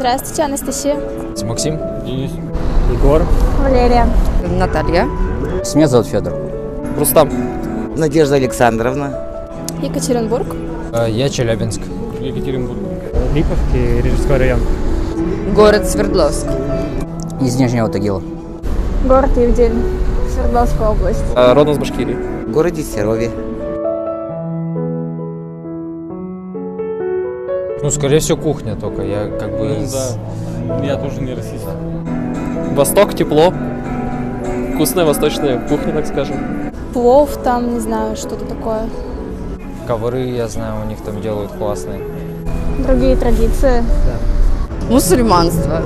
Здравствуйте, Анастасия. Максим. Денис. Егор. Валерия. Наталья. Меня зовут Федор. Рустам. Надежда Александровна. Екатеринбург. Я Челябинск. Екатеринбург. Липовский, Рижской район. Город Свердловск. Из Нижнего Тагила. Город Ивдель. Свердловская область. Родом с Башкирии. В городе Серове. Ну, скорее всего, кухня только. Я как бы... Да, я тоже не расист. Восток, тепло. Вкусная восточная кухня, так скажем. Плов там, не знаю, что-то такое. Ковры, я знаю, у них там делают классные. Другие традиции. Мусульманство.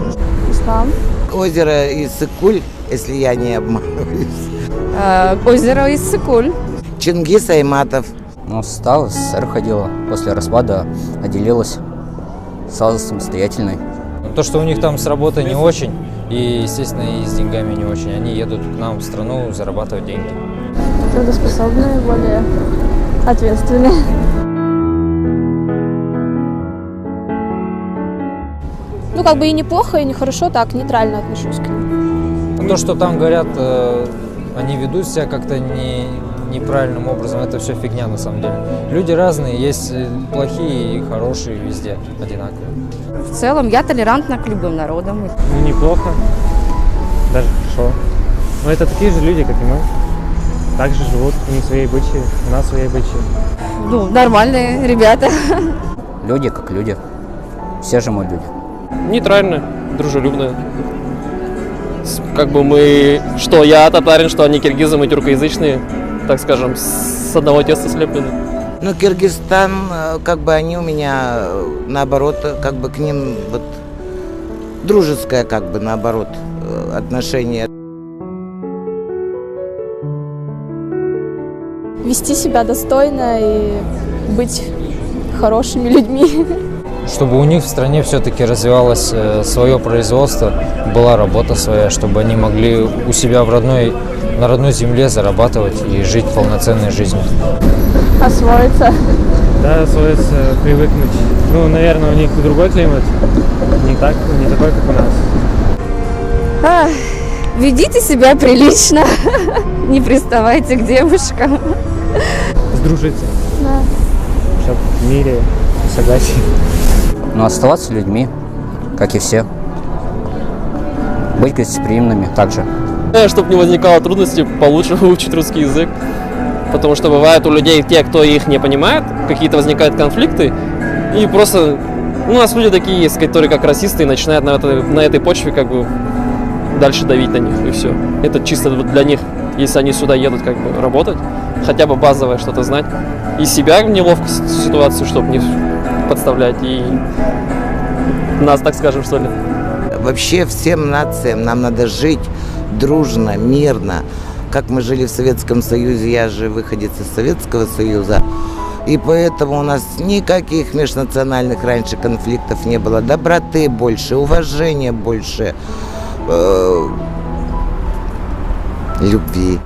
Ислам. Озеро Иссык-Куль, если я не обманываюсь. Озеро Иссык-Куль. Чингис Айтматов. Ну, стала, в СССР ходила. После распада отделилась. Стала самостоятельной. То, что у них там с работой не очень, и, естественно, и с деньгами не очень. Они едут к нам в страну зарабатывать деньги. Трудоспособные, более ответственные. Ну, как бы и неплохо, и нехорошо, так, нейтрально отношусь к ним. То, что там говорят, они ведут себя как-то неправильным образом, это все фигня на самом деле. Люди разные, есть плохие и хорошие везде одинаковые. В целом я толерантна к любым народам. Ну, неплохо. Даже хорошо. Но это такие же люди, как и мы. Также живут, у них свои обычаи, у нас свои обычаи. Ну, нормальные ребята. Люди как люди. Все же мы люди. Нейтральная, дружелюбная. Как бы мы... Что я татарин, что они киргизы, мы тюркоязычные, так скажем, с одного теста слеплены. Ну, Киргизстан, как бы они у меня, наоборот, как бы к ним вот дружеское, как бы наоборот, отношение. Вести себя достойно и быть хорошими людьми. Чтобы у них в стране все-таки развивалось свое производство, была работа своя, чтобы они могли у себя на родной земле зарабатывать и жить полноценной жизнью. Освоиться. Да, освоиться, привыкнуть. Ну, наверное, у них другой климат, не такой, как у нас. Ведите себя прилично. Не приставайте к девушкам. Сдружиться, Да. чтобы в мире и согласии. Но оставаться людьми, как и все. Быть гостеприимными также. Чтобы не возникало трудностей, получше выучить русский язык. Потому что бывает у людей, те, кто их не понимает, какие-то возникают конфликты. И просто у нас люди такие есть, которые как расисты и начинают на этой почве как бы дальше давить на них, и все. Это чисто для них, если они сюда едут как бы работать, хотя бы базовое что-то знать. И себя в неловкую ситуацию, чтобы не подставлять, и нас, так скажем, что ли. Вообще всем нациям нам надо жить дружно, мирно. Как мы жили в Советском Союзе, я же выходец из Советского Союза. И поэтому у нас никаких межнациональных раньше конфликтов не было. Доброты больше, уважения больше, любви.